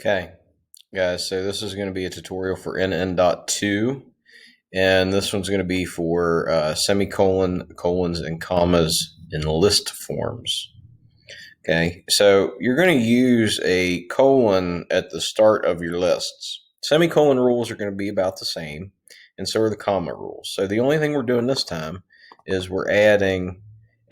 Okay, guys, so this is going to be a tutorial for NN.2, and this one's going to be for semicolon, colons, and commas in list forms. Okay, so you're going to use a colon at the start of your lists. Semicolon rules are going to be about the same, and so are the comma rules. So the only thing we're doing this time is we're adding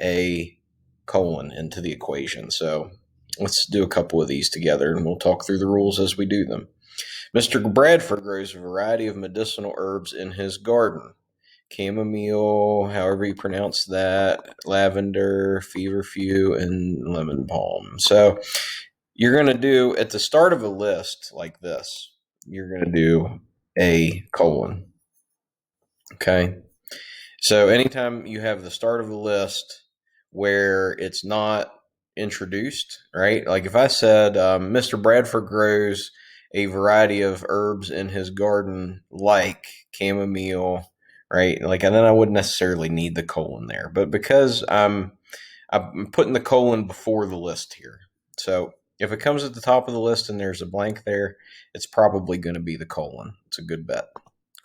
a colon into the equation. So let's do a couple of these together, and we'll talk through the rules as we do them. Mr. Bradford grows a variety of medicinal herbs in his garden. Chamomile, however you pronounce that, lavender, feverfew, and lemon balm. So you're going to do at the start of a list like this, you're going to do a colon. Okay. So anytime you have the start of a list where it's not introduced, right? Like if I said, Mr. Bradford grows a variety of herbs in his garden, like chamomile, right? Like, and then I wouldn't necessarily need the colon there, but because I'm putting the colon before the list here. So if it comes at the top of the list and there's a blank there, it's probably going to be the colon. It's a good bet.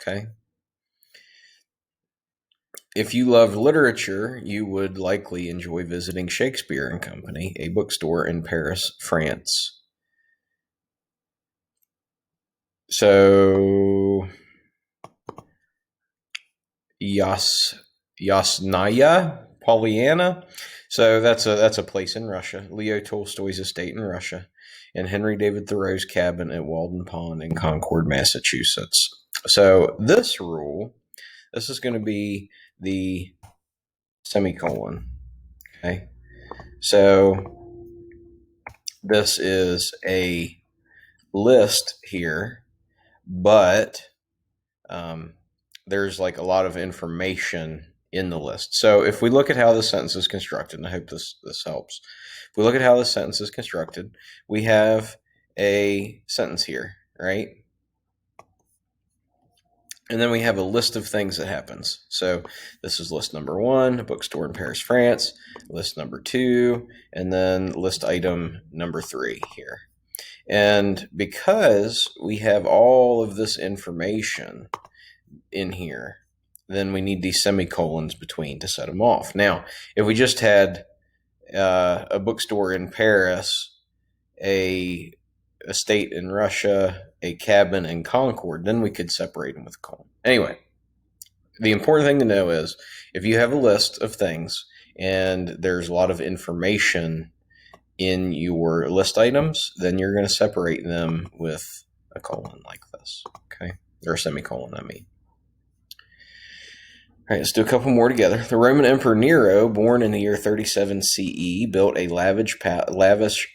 Okay. If you love literature, you would likely enjoy visiting Shakespeare and Company, a bookstore in Paris, France. So, Yasnaya Pollyanna. So that's a place in Russia. Leo Tolstoy's estate in Russia, and Henry David Thoreau's cabin at Walden Pond in Concord, Massachusetts. So this rule, this is going to be the semicolon. Okay. So this is a list here, but there's like a lot of information in the list. So if we look at how the sentence is constructed, and I hope this helps. If we look at how the sentence is constructed, we have a sentence here, right? And then we have a list of things that happens. So this is list number 1, a bookstore in Paris, France. List number 2, and then list item number 3 here. And because we have all of this information in here, then we need these semicolons between to set them off. Now, if we just had a bookstore in Paris, a estate in Russia, a cabin in Concord, then we could separate them with a colon. Anyway, the important thing to know is if you have a list of things and there's a lot of information in your list items, then you're going to separate them with a colon like this, okay? Or a semicolon, I mean. All right, let's do a couple more together. The Roman Emperor Nero, born in the year 37 CE, built a lavish palace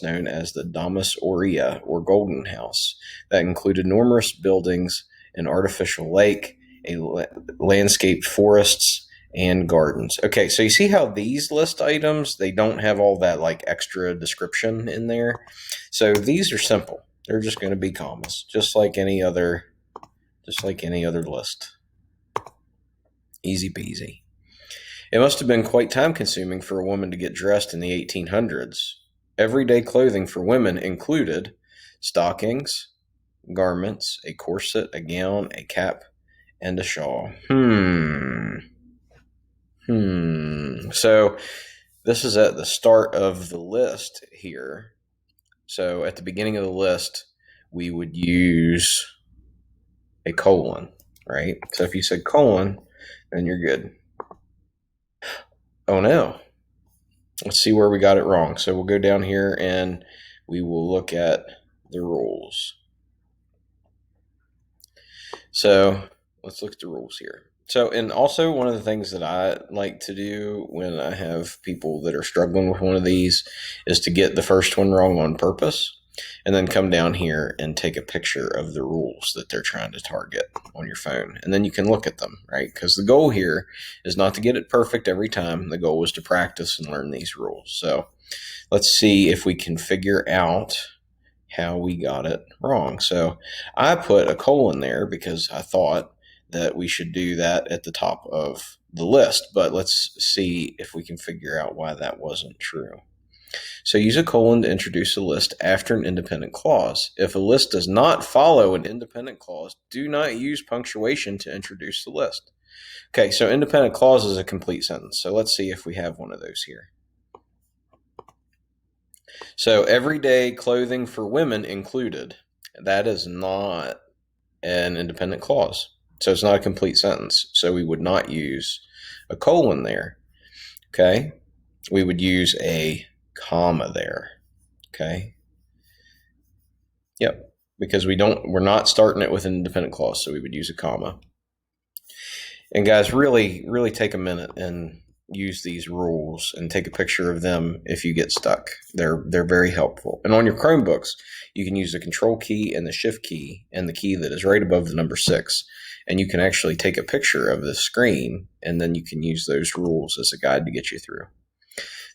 known as the Domus Aurea, or Golden House, that included numerous buildings, an artificial lake, landscaped forests, and gardens. Okay, so you see how these list items, they don't have all that like extra description in there. So these are simple. They're just going to be commas, just like any other list. Easy peasy. It must have been quite time consuming for a woman to get dressed in the 1800s. Everyday clothing for women included stockings, garments, a corset, a gown, a cap, and a shawl. So this is at the start of the list here. So at the beginning of the list, we would use a colon, right? So if you said colon, then you're good. Oh no. Let's see where we got it wrong. So we'll go down here and we will look at the rules. So let's look at the rules here. So, and also one of the things that I like to do when I have people that are struggling with one of these is to get the first one wrong on purpose and then come down here and take a picture of the rules that they're trying to target on your phone. And then you can look at them, right? Because the goal here is not to get it perfect every time. The goal is to practice and learn these rules. So let's see if we can figure out how we got it wrong. So I put a colon there because I thought that we should do that at the top of the list, but let's see if we can figure out why that wasn't true. So use a colon to introduce a list after an independent clause. If a list does not follow an independent clause, do not use punctuation to introduce the list. Okay, so independent clause is a complete sentence. So let's see if we have one of those here. So everyday clothing for women included. That is not an independent clause. So it's not a complete sentence. So we would not use a colon there. Okay. We would use a comma there. Okay. Yep. Because we're not starting it with an independent clause. So we would use a comma. And guys, really, really take a minute and use these rules and take a picture of them if you get stuck. They're very helpful. And on your Chromebooks, you can use the control key and the shift key and the key that is right above the number 6. And you can actually take a picture of the screen, and then you can use those rules as a guide to get you through.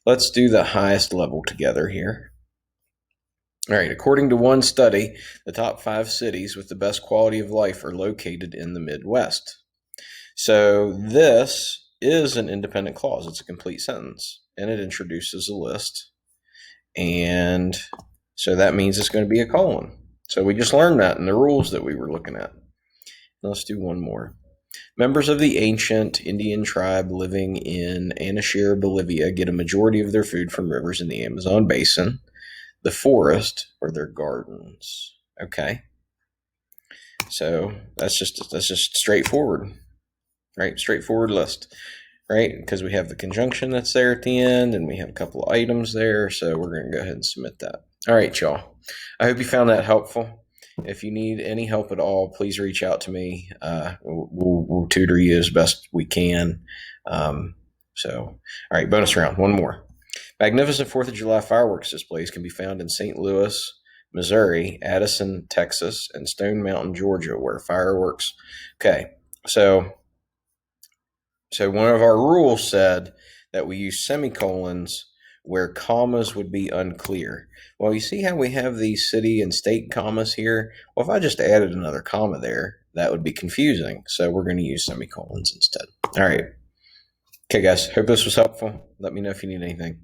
Let's do the highest level together here. All right, according to one study, the top 5 cities with the best quality of life are located in the Midwest. So this is an independent clause. It's a complete sentence, and it introduces a list. And so that means it's going to be a colon. So we just learned that in the rules that we were looking at. Let's do one more. Members of the ancient Indian tribe living in Anashir, Bolivia, get a majority of their food from rivers in the Amazon basin, the forest, or their gardens. Okay. So that's just straightforward. Right, straightforward list, right? Because we have the conjunction that's there at the end, and we have a couple of items there, so we're going to go ahead and submit that. All right, y'all. I hope you found that helpful. If you need any help at all, please reach out to me. We'll tutor you as best we can. All right, bonus round, one more. Magnificent 4th of July fireworks displays can be found in St. Louis, Missouri, Addison, Texas, and Stone Mountain, Georgia, where fireworks. Okay, so one of our rules said that we use semicolons where commas would be unclear. Well, you see how we have these city and state commas here? Well, if I just added another comma there, that would be confusing. So we're going to use semicolons instead. All right. Okay, guys. Hope this was helpful. Let me know if you need anything.